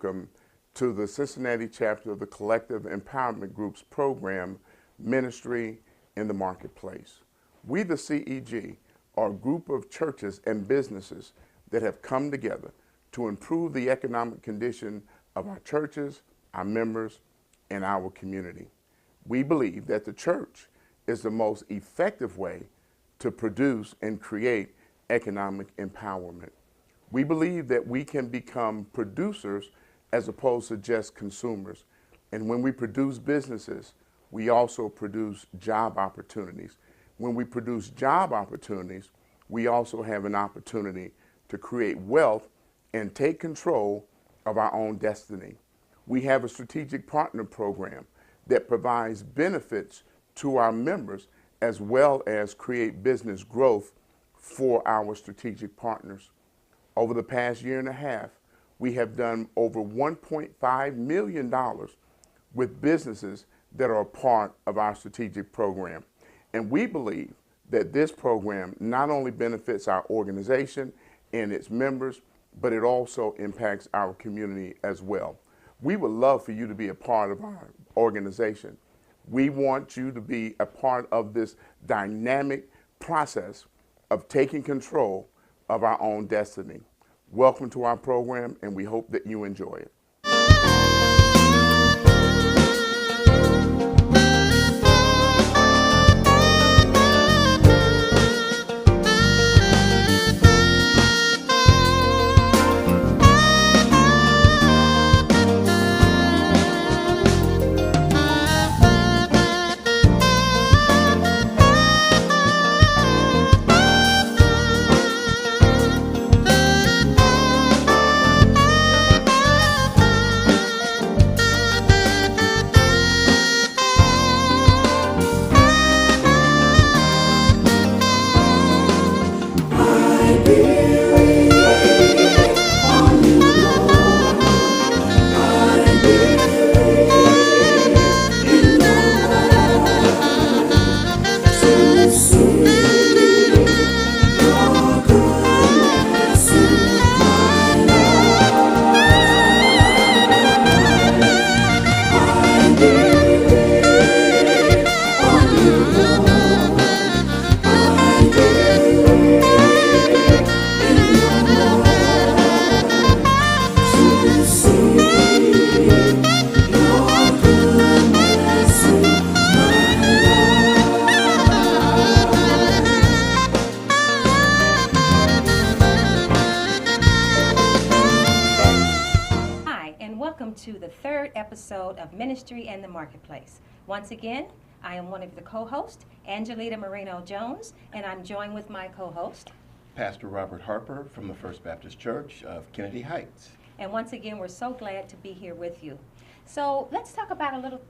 welcome to the Cincinnati chapter of the Collective Empowerment Group's program, Ministry in the Marketplace. We, the CEG, are a group of churches and businesses that have come together to improve the economic condition of our churches, our members, and our community. We believe that the church is the most effective way to produce and create economic empowerment. We believe that we can become producers as opposed to just consumers. And when we produce businesses, we also produce job opportunities. When we produce job opportunities, we also have an opportunity to create wealth and take control of our own destiny. We have a strategic partner program that provides benefits to our members as well as create business growth for our strategic partners. Over the past year and a half, we have done over $1.5 million with businesses that are a part of our strategic program. And we believe that this program not only benefits our organization and its members, but it also impacts our community as well. We would love for you to be a part of our organization. We want you to be a part of this dynamic process of taking control of our own destiny. Welcome to our program, and we hope that you enjoy it. To the third episode of Ministry in the Marketplace. Once again, I am one of the co-hosts, Angelita Moreno-Jones, and I'm joined with my co-host, Pastor Robert Harper from the First Baptist Church of Kennedy Heights. And once again, we're so glad to be here with you. So let's talk about a little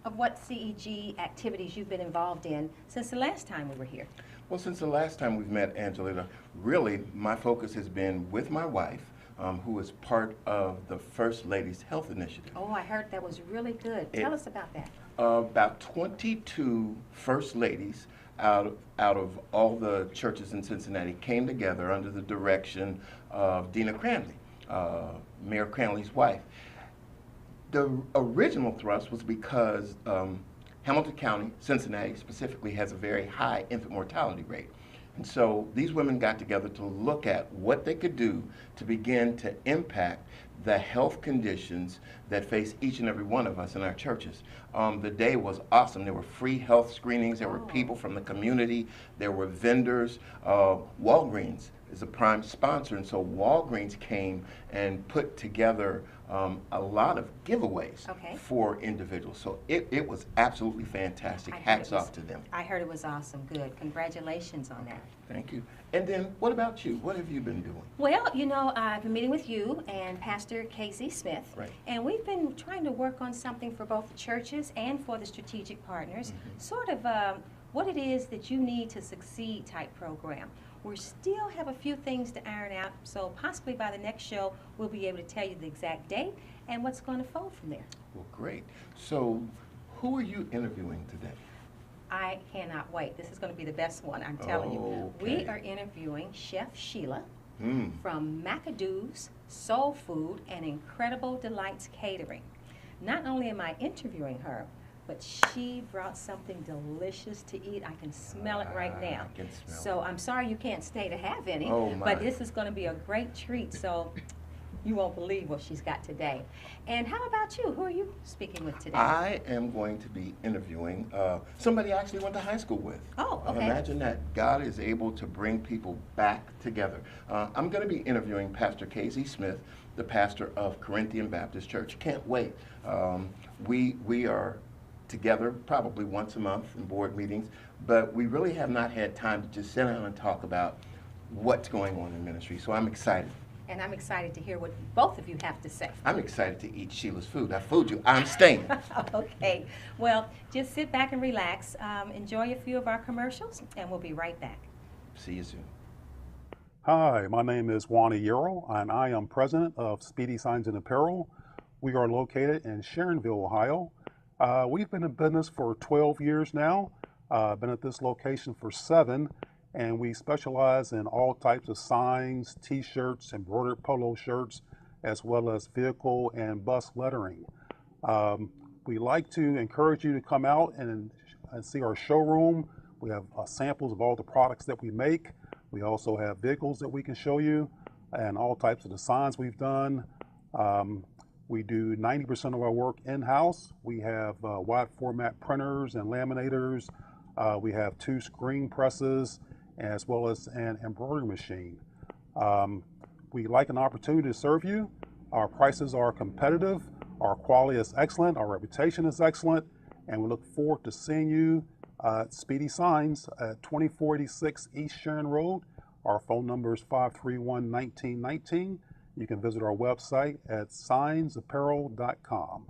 of what CEG activities you've been involved in since the last time we were here. Well, since the last time we've met, Angelita, really my focus has been with my wife, who is part of the First Lady's Health Initiative. Oh, I heard that was really good. Tell us about that. About 22 First Ladies out of all the churches in Cincinnati came together under the direction of Dina Cranley, Mayor Cranley's wife. The original thrust was because Hamilton County, Cincinnati specifically, has a very high infant mortality rate. And so these women got together to look at what they could do to begin to impact the health conditions that face each and every one of us in our churches. The day was awesome. There were free health screenings. There were people from the community. There were vendors. Walgreens is a prime sponsor, and so Walgreens came and put together a lot of giveaways for individuals. So it was absolutely fantastic. Hats off to them. I heard it was awesome. Good. Congratulations on that. Thank you. And then what about you? What have you been doing? Well, you know, I've been meeting with you and Pastor Casey Smith, and we've been trying to work on something for both the churches and for the strategic partners, sort of what it is that you need to succeed type program. We still have a few things to iron out, so possibly by the next show we'll be able to tell you the exact date and what's going to fold from there. Well, great. So who are you interviewing today? I cannot wait. This is going to be the best one, I'm telling you. We are interviewing Chef Sheila from McAdoo's Soul Food and Incredible Delights Catering. Not only am I interviewing her, but she brought something delicious to eat. I can smell it right now. I can smell So I'm sorry you can't stay to have any, Oh, my. but this is going to be a great treat. So you won't believe what she's got today. And how about you? Who are you speaking with today? I am going to be interviewing somebody I actually went to high school with. Oh, okay. Imagine that. God is able to bring people back together. I'm going to be interviewing Pastor Casey Smith, the pastor of Corinthian Baptist Church. Can't wait. We are together probably once a month in board meetings, but we really have not had time to just sit down and talk about what's going on in ministry. So I'm excited. And I'm excited to hear what both of you have to say. I'm excited to eat Sheila's food. I fooled you. I'm staying. Okay. Well, just sit back and relax. Enjoy a few of our commercials, and we'll be right back. See you soon. Hi, my name is Wani Yarrow, and I am president of Speedy Signs and Apparel. We are located in Sharonville, Ohio. We've been in business for 12 years now, been at this location for 7, and we specialize in all types of signs, t-shirts, embroidered polo shirts, as well as vehicle and bus lettering. We like to encourage you to come out and see our showroom. We have samples of all the products that we make. We also have vehicles that we can show you and all types of designs we've done. We do 90% of our work in-house. We have wide format printers and laminators. We have 2 screen presses as well as an embroidery machine. We like an opportunity to serve you. Our prices are competitive. Our quality is excellent. Our reputation is excellent. And we look forward to seeing you at Speedy Signs at 2486 East Sharon Road. Our phone number is 531-1919. You can visit our website at signsapparel.com.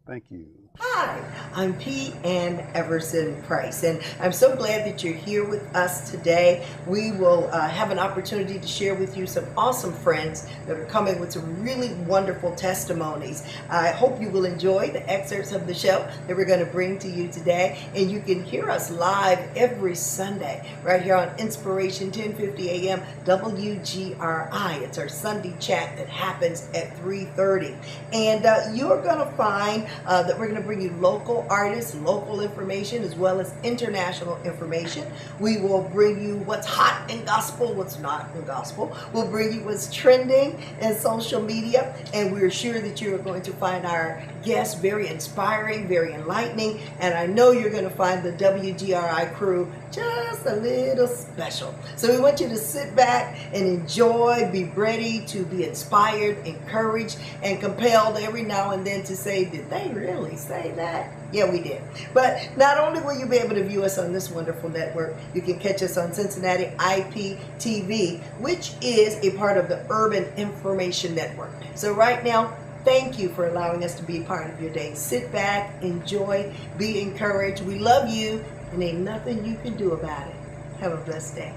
Thank you. Hi, I'm P. Ann Everson Price, and I'm so glad that you're here with us today. We will have an opportunity to share with you some awesome friends that are coming with some really wonderful testimonies. I hope you will enjoy the excerpts of the show that we're going to bring to you today, and you can hear us live every Sunday right here on Inspiration 1050 AM WGRI. It's our Sunday chat that happens at 3:30, and you're going to find that we're going to bring you local artists, local information, as well as international information. We will bring you what's hot in gospel, what's not in gospel. We'll bring you what's trending in social media, and we're sure that you are going to find our guests very inspiring, very enlightening, and I know you're going to find the WGRI crew just a little special. So we want you to sit back and enjoy, be ready to be inspired, encouraged, and compelled every now and then to say, did they really say that? Yeah, we did. But not only will you be able to view us on this wonderful network, you can catch us on Cincinnati IPTV, which is a part of the Urban Information Network. So right now, thank you for allowing us to be a part of your day. Sit back, enjoy, be encouraged. We love you, and ain't nothing you can do about it. Have a blessed day.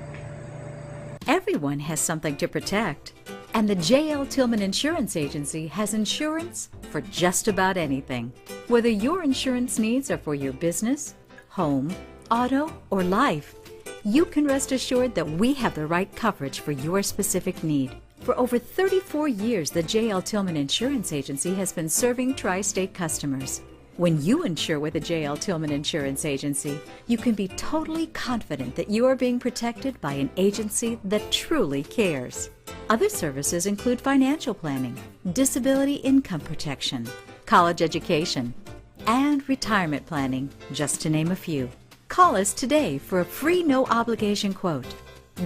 Everyone has something to protect, and the J.L. Tillman Insurance Agency has insurance for just about anything. Whether your insurance needs are for your business, home, auto, or life, you can rest assured that we have the right coverage for your specific need. For over 34 years, the J.L. Tillman Insurance Agency has been serving tri-state customers. When you insure with the J.L. Tillman Insurance Agency, you can be totally confident that you are being protected by an agency that truly cares. Other services include financial planning, disability income protection, college education, and retirement planning, just to name a few. Call us today for a free no-obligation quote.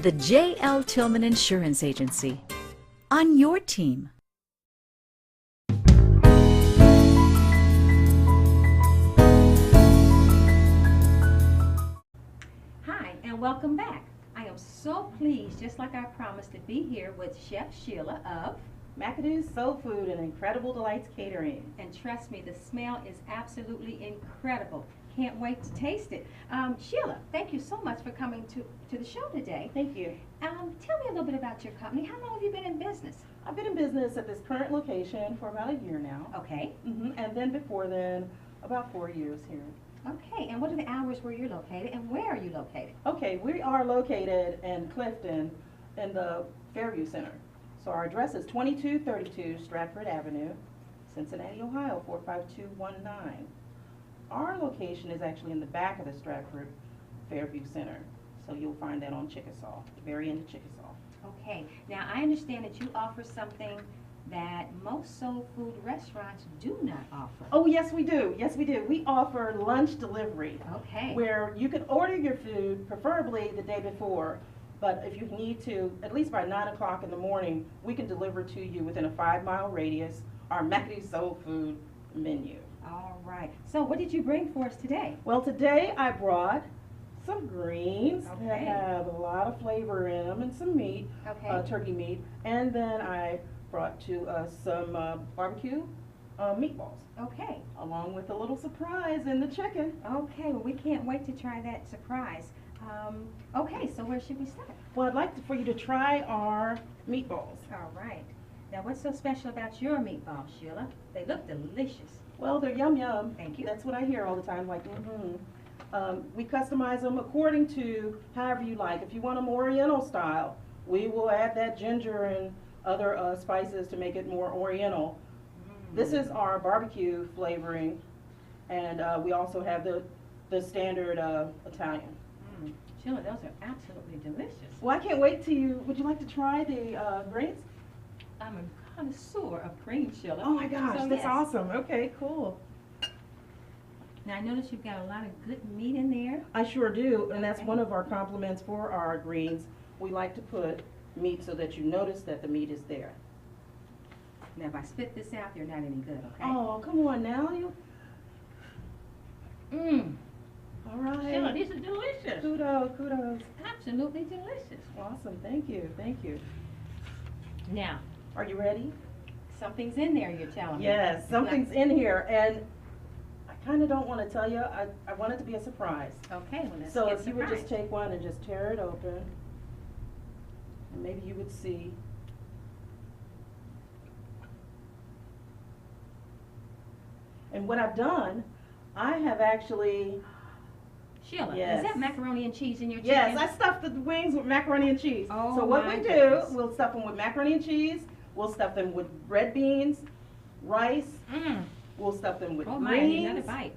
The J.L. Tillman Insurance Agency. On your team. Hi, and welcome back. I am so pleased, just like I promised, to be here with Chef Sheila of McAdoo's Soul Food and Incredible Delights Catering. And trust me, the smell is absolutely incredible. Can't wait to taste it. Sheila, thank you so much for coming to the show today. Thank you. Tell me a little bit about your company. How long have you been in business? I've been in business at this current location for about a year now. Okay. And then before then, about 4 years here. Okay, and what are the hours where you're located, and where are you located? Okay, we are located in Clifton in the Fairview Center. So our address is 2232 Stratford Avenue, Cincinnati, Ohio, 45219. Our location is actually in the back of the Stratford Fairview Center. So you'll find that on Chickasaw, the very end of Chickasaw. Okay, now I understand that you offer something that most soul food restaurants do not offer. Oh, yes, we do. Yes, we do. We offer lunch delivery. Okay. Where you can order your food, preferably the day before, but if you need to, at least by 9 o'clock in the morning, we can deliver to you within a 5-mile radius our McAdoo's Soul Food menu. All right. So what did you bring for us today? Well, today I brought some greens that Okay. have a lot of flavor in them and some meat, Okay. turkey meat, and then I brought to us some barbecue meatballs, Okay. along with a little surprise in the chicken. Okay, well, we can't wait to try that surprise. Okay, so where should we start? Well, I'd like for you to try our meatballs. All right. Now, what's so special about your meatballs, Sheila? They look delicious. Well, they're yum yum. Thank you. That's what I hear all the time, like, we customize them according to however you like. If you want them Oriental style, we will add that ginger and other spices to make it more Oriental. This is our barbecue flavoring, and we also have the standard Italian. Sheila, those are absolutely delicious. Well, I can't wait would you like to try the greens? I'm a connoisseur of cream, Sheila. Oh my gosh, So, that's yes. awesome. Okay, cool. Now, I notice you've got a lot of good meat in there. I sure do, and that's Okay. one of our compliments for our greens. We like to put meat so that you notice that the meat is there. Now, if I spit this out, they're not any good, okay? Oh, come on now. All right. Sheila, these are delicious. Kudos, kudos. Absolutely delicious. Awesome, thank you, thank you. Now, Are you ready? something's in there, you're telling me. Yes, something's in here, and I kind of don't want to tell you. I want it to be a surprise. Okay, well, let's So get if you would just surprised. take one and just tear it open, and maybe you would see. And what I've done, I have actually, Sheila, Yes. is that macaroni and cheese in your chicken? yes, I stuffed the wings with macaroni and cheese. Oh, So what my we do, goodness. we'll stuff them with macaroni and cheese, we'll stuff them with red beans, rice, we'll stuff them with Oh my, I need another greens, bite.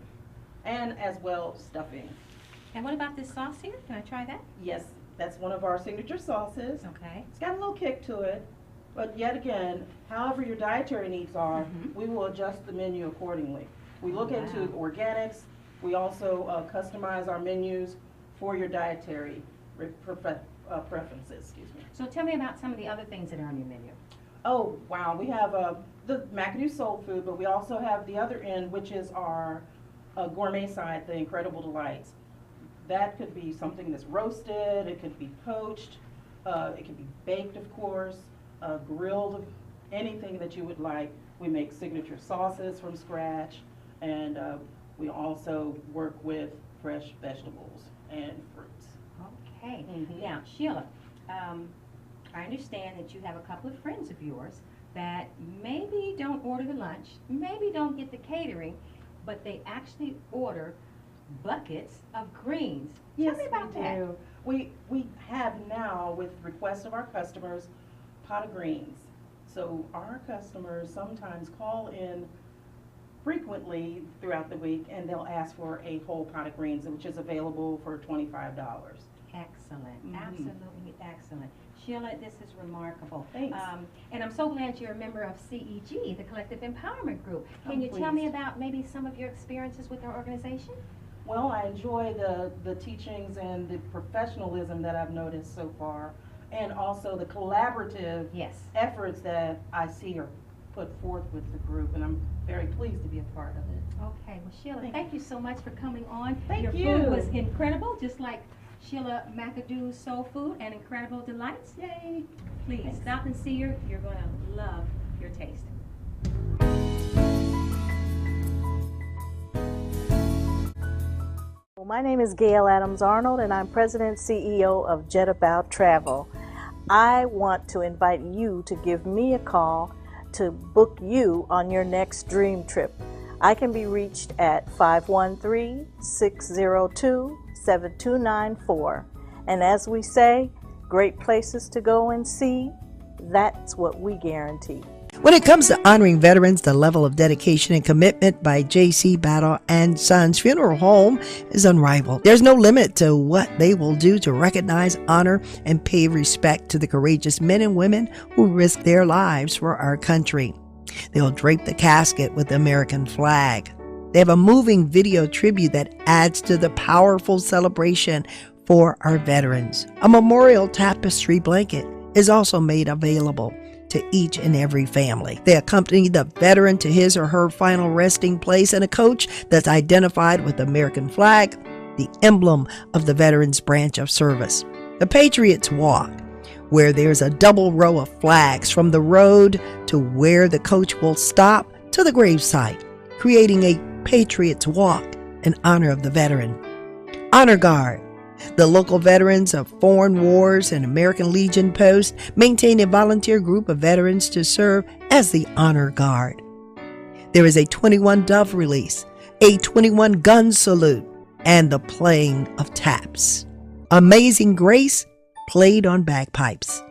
and as well stuffing. And what about this sauce here? Can I try that? Yes, that's one of our signature sauces. Okay. It's got a little kick to it, but yet again, however your dietary needs are, Mhm. we will adjust the menu accordingly. We look Wow. into organics. We also customize our menus for your dietary preferences. Excuse me. So tell me about some of the other things that are on your menu. Oh wow, we have the McAdoo's Soul Food, but we also have the other end, which is our gourmet side, the Incredible Delights. That could be something that's roasted. It could be poached. It could be baked, of course, grilled, anything that you would like. We make signature sauces from scratch, and we also work with fresh vegetables and fruits. Okay. Mhm. Now, Sheila, I understand that you have a couple of friends of yours that maybe don't order the lunch, maybe don't get the catering, but they actually order buckets of greens. Tell me about we that. do. We have now, with requests of our customers, pot of greens. So our customers sometimes call in frequently throughout the week, and they'll ask for a whole pot of greens, which is available for $25. Excellent, Mhm. absolutely excellent. Sheila, this is remarkable. Thanks. And I'm so glad you're a member of CEG, the Collective Empowerment Group. Can I'm you tell me pleased. about maybe some of your experiences with our organization? Well, I enjoy the teachings and the professionalism that I've noticed so far, and also the collaborative Yes. efforts that I see are put forth with the group, and I'm very pleased to be a part of it. Okay, well, Sheila, Thank thank you so much for coming on. Thank Your you. food was incredible, just like Sheila McAdoo's Soul Food and Incredible Delights. Yay! Please Thanks. stop and see her. You're going to love your taste. Well, my name is Gail Adams Arnold, and I'm President and CEO of Jet About Travel. I want to invite you to give me a call to book you on your next dream trip. I can be reached at 513-602-7294. And as we say, great places to go and see, That's what we guarantee. When it comes to honoring veterans, the level of dedication and commitment by J.C. Battle and Sons Funeral Home is unrivaled. There's no limit to what they will do to recognize, honor, and pay respect to the courageous men and women who risk their lives for our country. They'll drape the casket with the American flag. They have a moving video tribute that adds to the powerful celebration for our veterans. A memorial tapestry blanket is also made available to each and every family. They accompany the veteran to his or her final resting place in a coach that's identified with the American flag, the emblem of the veterans branch of service. The Patriots Walk, where there's a double row of flags from the road to where the coach will stop to the gravesite, creating a Patriots Walk in honor of the veteran. Honor Guard. The local veterans of foreign wars and American Legion posts maintain a volunteer group of veterans to serve as the Honor Guard. There is a 21 Dove release, a 21 gun salute, and the playing of taps. Amazing Grace played on bagpipes.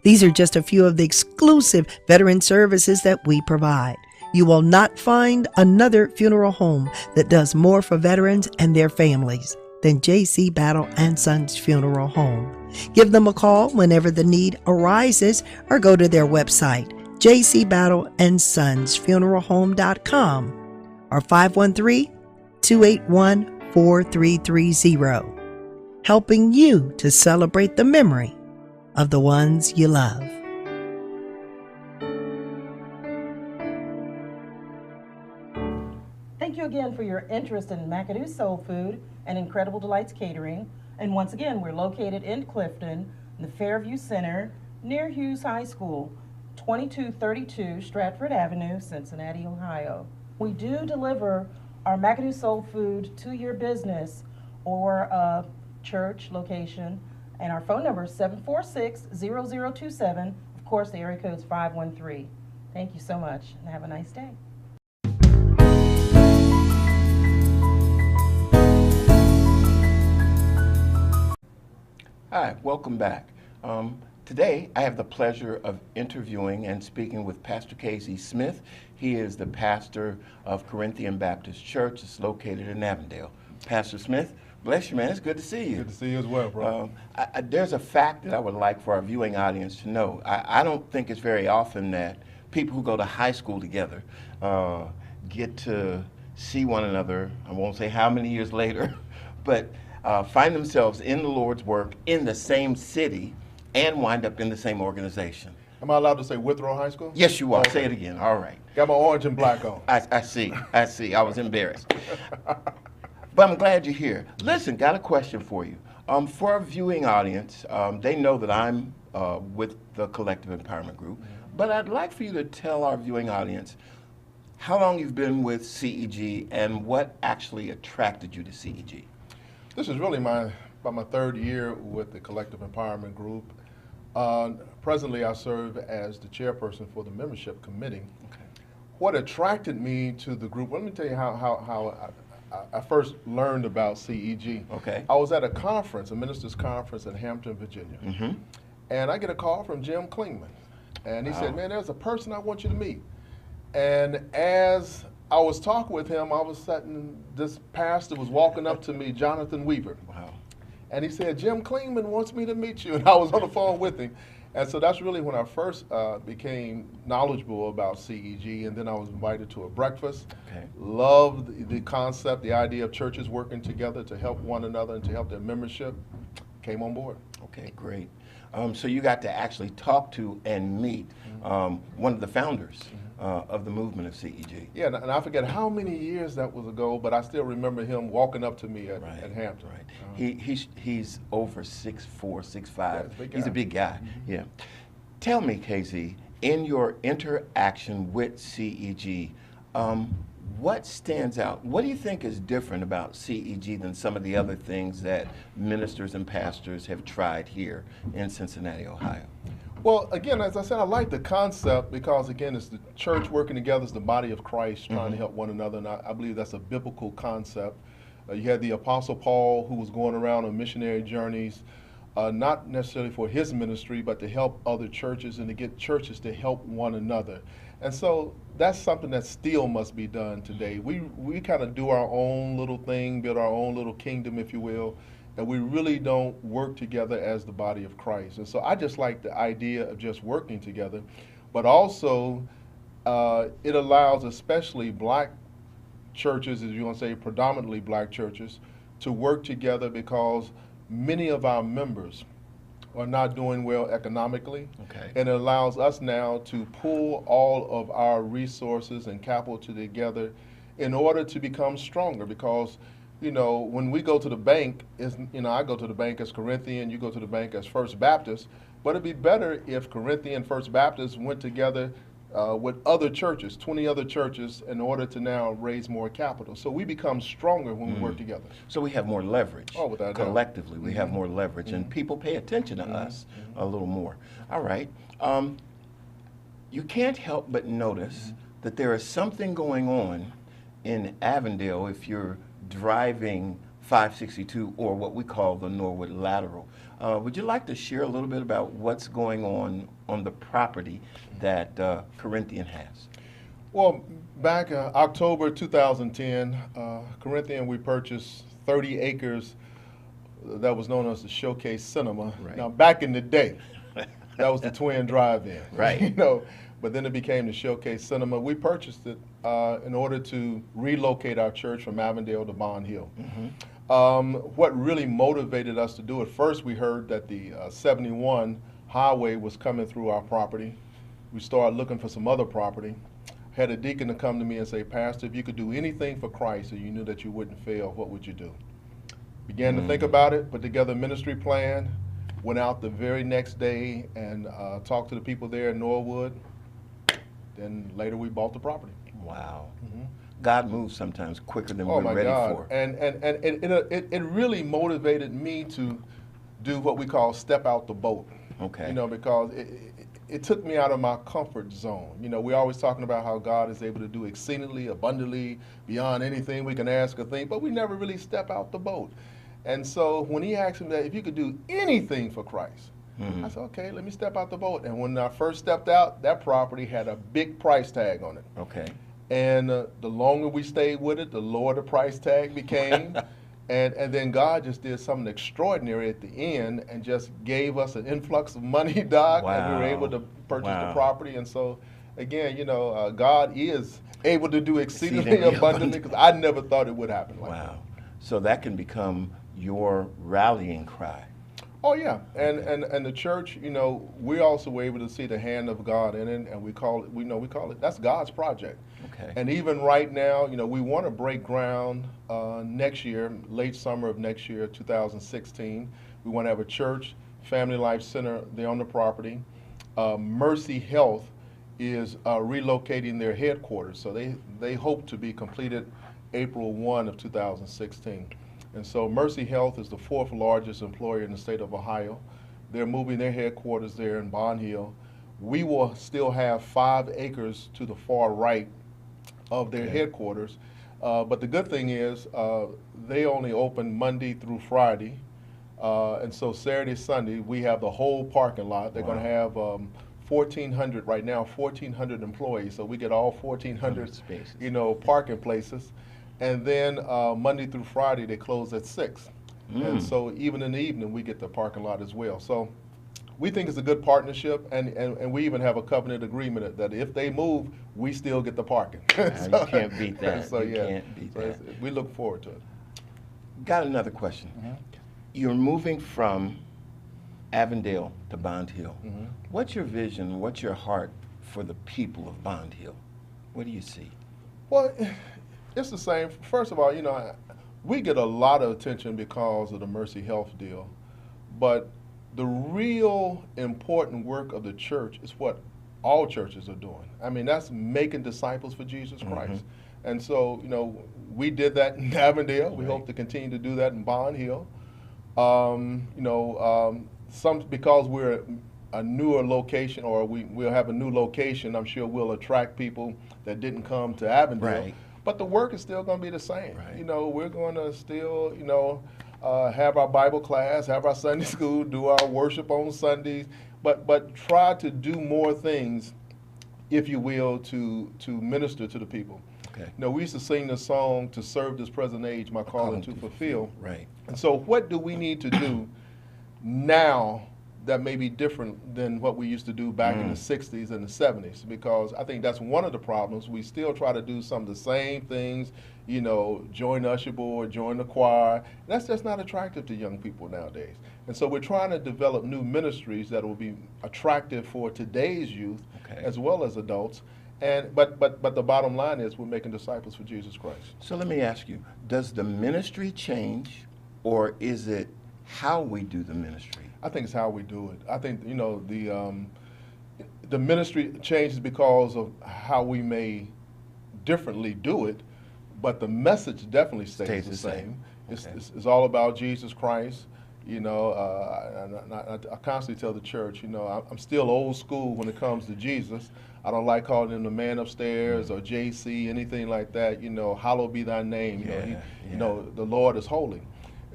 These are just a few of the exclusive veteran services that we provide. You will not find another funeral home that does more for veterans and their families than J.C. Battle and Sons Funeral Home. Give them a call whenever the need arises or go to their website, jcbattleandsonsfuneralhome.com or 513-281-4330, helping you to celebrate the memory of the ones you love. Thank you again for your interest in McAdoo Soul Food and Incredible Delights Catering. And once again, we're located in Clifton, in the Fairview Center, near Hughes High School, 2232 Stratford Avenue, Cincinnati, Ohio. We do deliver our McAdoo Soul Food to your business or a church location, and our phone number is 746-0027. Of course, the area code is 513. Thank you so much, and have a nice day. Hi, welcome back. Today, I have the pleasure of interviewing and speaking with Pastor Casey Smith. He is the pastor of Corinthian Baptist Church. It's located in Avondale. Pastor Smith, bless you, man. It's good to see you. Good to see you as well, bro. There's a fact that I would like for our viewing audience to know. I don't think it's very often that people who go to high school together get to see one another, I won't say how many years later, but find themselves in the Lord's work in the same city and wind up in the same organization. Am I allowed to say Withrow High School? Yes, you are. Okay. Say it again. All right. Got my orange and black on. I see. I see. I was embarrassed. But I'm glad you're here. Listen, got a question for you. For our viewing audience, they know that I'm with the Collective Empowerment Group, but I'd like for you to tell our viewing audience how long you've been with CEG and what actually attracted you to CEG. This is really about my third year with the Collective Empowerment Group. Presently, I serve as the chairperson for the membership committee. Okay. What attracted me to the group, let me tell you how I first learned about CEG. Okay. I was at a conference, a ministers' conference in Hampton, Virginia. Mm-hmm. And I get a call from Jim Klingman. And he Wow. said, man, there's a person I want you to meet. And as I was talking with him, all of a sudden, this pastor was walking up to me, Jonathan Weaver. Wow. And he said, Jim Klingman wants me to meet you. And I was on the phone with him. And so that's really when I first became knowledgeable about CEG. And then I was invited to a breakfast. Okay. Loved the concept, the idea of churches working together to help one another and to help their membership. Came on board. Okay, great. So you got to actually talk to and meet one of the founders of the movement of CEG. Yeah, and I forget how many years that was ago, but I still remember him walking up to me at Hampton. Right. He's over 6'4", 6'5". Yeah, He's a big guy. Yeah. Tell me, Casey, in your interaction with CEG, what stands out? What do you think is different about CEG than some of the other things that ministers and pastors have tried here in Cincinnati, Ohio? Well, again, as I said, I like the concept because, again, it's the church working together as the body of Christ trying to help one another, and I believe that's a biblical concept. You had the Apostle Paul who was going around on missionary journeys, not necessarily for his ministry, but to help other churches and to get churches to help one another. And so that's something that still must be done today. We kind of do our own little thing, build our own little kingdom, if you will, and we really don't work together as the body of Christ. And so I just like the idea of just working together, but also it allows especially black churches, as you want to say, predominantly black churches, to work together because many of our members are not doing well economically. Okay. And it allows us now to pull all of our resources and capital together in order to become stronger. Because, you know, when we go to the bank, I go to the bank as Corinthian, you go to the bank as First Baptist, but it'd be better if Corinthian and First Baptist went together with other churches, 20 other churches, in order to now raise more capital. So we become stronger when we work together. So we have more leverage. Oh, without a doubt. Collectively, we have more leverage, and people pay attention to us a little more. All right. You can't help but notice that there is something going on in Avondale if you're driving 562 or what we call the Norwood Lateral. Would you like to share a little bit about what's going on the property that Corinthian has? Well, back October 2010, Corinthian, we purchased 30 acres that was known as the Showcase Cinema. Right. Now, back in the day, that was the Twin Drive-In. Right. You know, but then it became the Showcase Cinema. We purchased it in order to relocate our church from Avondale to Bond Hill. What really motivated us to do it, first we heard that the 71 highway was coming through our property. We started looking for some other property. Had a deacon to come to me and say, Pastor, if you could do anything for Christ and you knew that you wouldn't fail, what would you do? Began to think about it, put together a ministry plan, went out the very next day and talked to the people there in Norwood. Then later we bought the property. Wow. God moves sometimes quicker than Oh we're my ready God. for. And it really motivated me to do what we call step out the boat. Okay. You know, because it took me out of my comfort zone. You know, we're always talking about how God is able to do exceedingly, abundantly, beyond anything we can ask or think, but we never really step out the boat. And so when he asked me that if you could do anything for Christ, I said, okay, let me step out the boat. And when I first stepped out, that property had a big price tag on it. Okay. And the longer we stayed with it, the lower the price tag became. And then God just did something extraordinary at the end and just gave us an influx of money, Doc, and we were able to purchase the property. And so, again, you know, God is able to do exceedingly abundantly, because I never thought it would happen like that. Wow. So that can become your rallying cry. Oh yeah, and the church, you know, we also were able to see the hand of God in it, and we call it that's God's project. Okay. And even right now, you know, we want to break ground next year, late summer of next year, 2016. We want to have a church, Family Life Center there on the property. Mercy Health is relocating their headquarters, so they hope to be completed April 1 of 2016. And so Mercy Health is the 4th largest employer in the state of Ohio. They're moving their headquarters there in Bond Hill. We will still have 5 acres to the far right of their headquarters. But the good thing is they only open Monday through Friday. And so Saturday, Sunday, we have the whole parking lot. They're going to have 1,400 right now, 1,400 employees. So we get all 1,400 spaces. You know, parking places. And then Monday through Friday, they close at 6. And so even in the evening, we get the parking lot as well. So we think it's a good partnership, and we even have a covenant agreement that if they move, we still get the parking. So, you can't beat that. So you yeah, can't beat that. we look forward to it. Got another question. You're moving from Avondale to Bond Hill. What's your vision, what's your heart for the people of Bond Hill? What do you see? Well, it's the same. First of all, you know, we get a lot of attention because of the Mercy Health deal, but the real important work of the church is what all churches are doing. I mean, that's making disciples for Jesus Christ. And so, you know, we did that in Avondale. We hope to continue to do that in Bond Hill. You know, because we're a newer location, or we'll have a new location, I'm sure we'll attract people that didn't come to Avondale. Right. But the work is still going to be the same. Right. You know, we're going to still, you know, have our Bible class, have our Sunday school, do our worship on Sundays, but try to do more things, if you will, to minister to the people. Okay. You know, we used to sing the song, "To serve this present age, my calling to fulfill." Right. And so what do we need to do now that may be different than what we used to do back in the 60s and the 70s? Because I think that's one of the problems. We still try to do some of the same things, you know, join the usher board, join the choir. That's just not attractive to young people nowadays. And so we're trying to develop new ministries that will be attractive for today's youth, Okay. as well as adults. And but the bottom line is we're making disciples for Jesus Christ. So let me ask you, does the ministry change, or is it how we do the ministry? I think it's how we do it. I think, you know, the ministry changes because of how we may differently do it, but the message definitely stays the same. Okay. It's all about Jesus Christ. You know, I constantly tell the church, you know, I'm still old school when it comes to Jesus. I don't like calling him the man upstairs or JC, anything like that. You know, hallowed be thy name. You know, you know, the Lord is holy.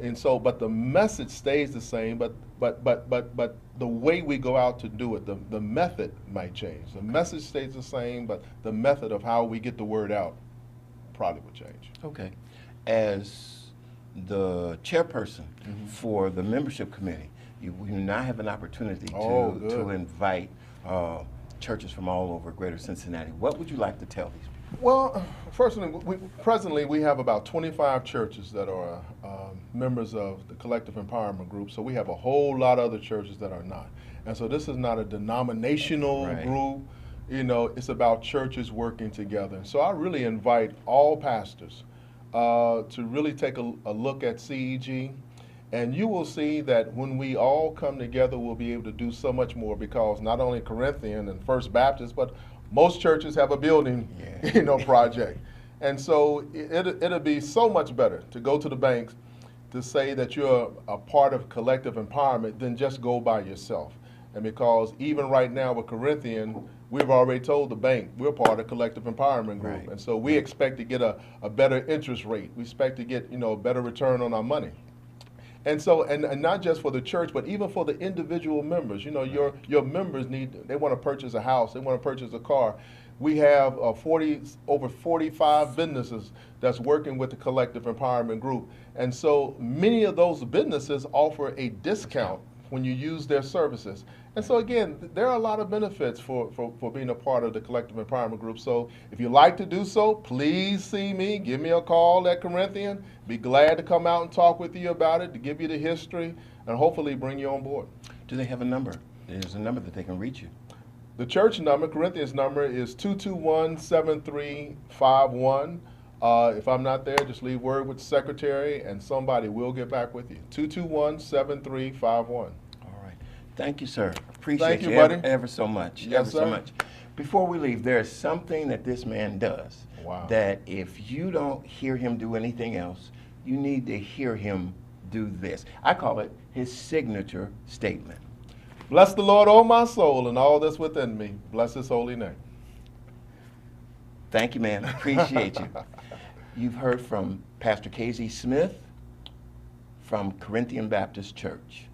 And so, but the message stays the same, but the way we go out to do it, the method might change. The message stays the same, but the method of how we get the word out probably would change. Okay. As the chairperson for the membership committee, you now have an oppresently to invite churches from all over Greater Cincinnati. What would you like to tell these people? Well, presently we have about 25 churches that are members of the Collective Empowerment Group, so we have a whole lot of other churches that are not. And so this is not a denominational group, you know, it's about churches working together. So I really invite all pastors to really take a look at CEG, and you will see that when we all come together, we'll be able to do so much more, because not only Corinthian and First Baptist, but most churches have a building, you know, project. And so it'll be so much better to go to the banks to say that you're a part of collective empowerment than just go by yourself. And because even right now with Corinthian, we've already told the bank we're part of collective empowerment group. And so we expect to get a better interest rate. We expect to get, you know, a better return on our money. And so, and not just for the church, but even for the individual members. You know, your members they want to purchase a house, they want to purchase a car. We have over 45 businesses that's working with the Collective Empowerment Group. And so many of those businesses offer a discount when you use their services. And so again, there are a lot of benefits for being a part of the Collective Empowerment Group. So if you'd like to do so, please see me, give me a call at Corinthian. Be glad to come out and talk with you about it, to give you the history, and hopefully bring you on board. Do they have a number? There's a number that they can reach you. The church number, Corinthians number, is 221-7351. If I'm not there, just leave word with the secretary, and somebody will get back with you. 221-7351. Thank you, sir. Appreciate you, buddy. Ever so much. Yes, ever sir. so much. Before we leave, there's something that this man does that if you don't hear him do anything else, you need to hear him do this. I call it his signature statement. Bless the Lord, O my soul, and all that's within me. Bless his holy name. Thank you, man. Appreciate you. You've heard from Pastor Casey Smith from Corinthian Baptist Church.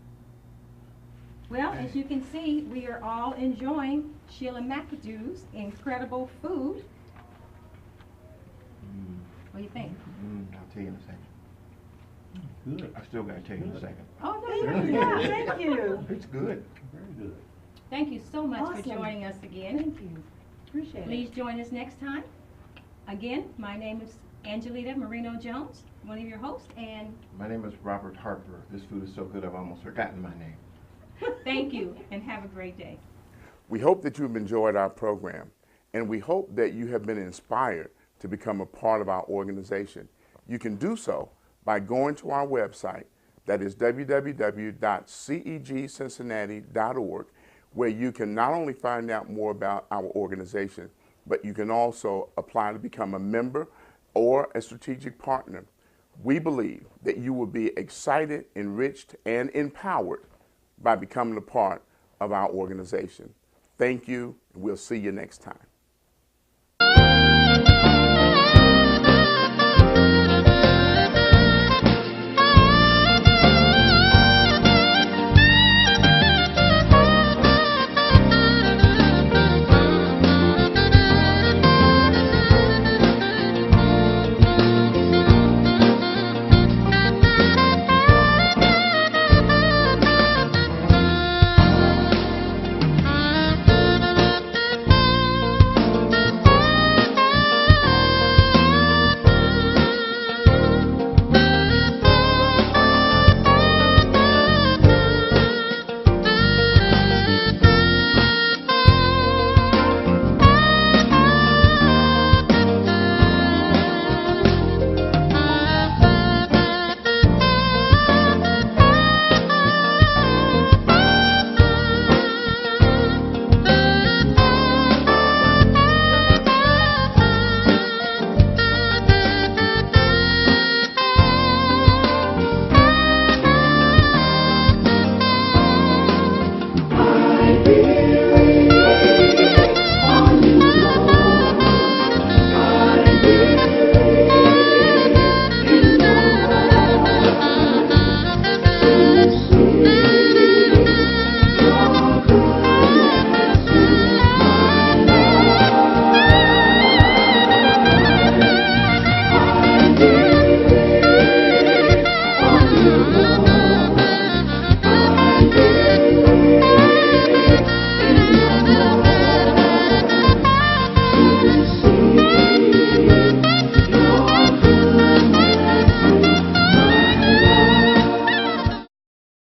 Well, as you can see, we are all enjoying Sheila McAdoo's incredible food. What do you think? I'll tell you in a second. Good. I still got to tell you in a second. Oh, no, yeah, thank you. It's good. Very good. Thank you so much for Awesome. joining us again. Thank you. Appreciate Please join us next time. Again, my name is Angelita Marino-Jones, one of your hosts, and My name is Robert Harper. This food is so good I've almost forgotten my name. thank you, and have a great day. We hope that you've enjoyed our program, and we hope that you have been inspired to become a part of our organization. You can do so by going to our website, that is www.cegcincinnati.org, where you can not only find out more about our organization, but you can also apply to become a member or a strategic partner. We believe that you will be excited, enriched, and empowered by becoming a part of our organization. Thank you, and we'll see you next time. you.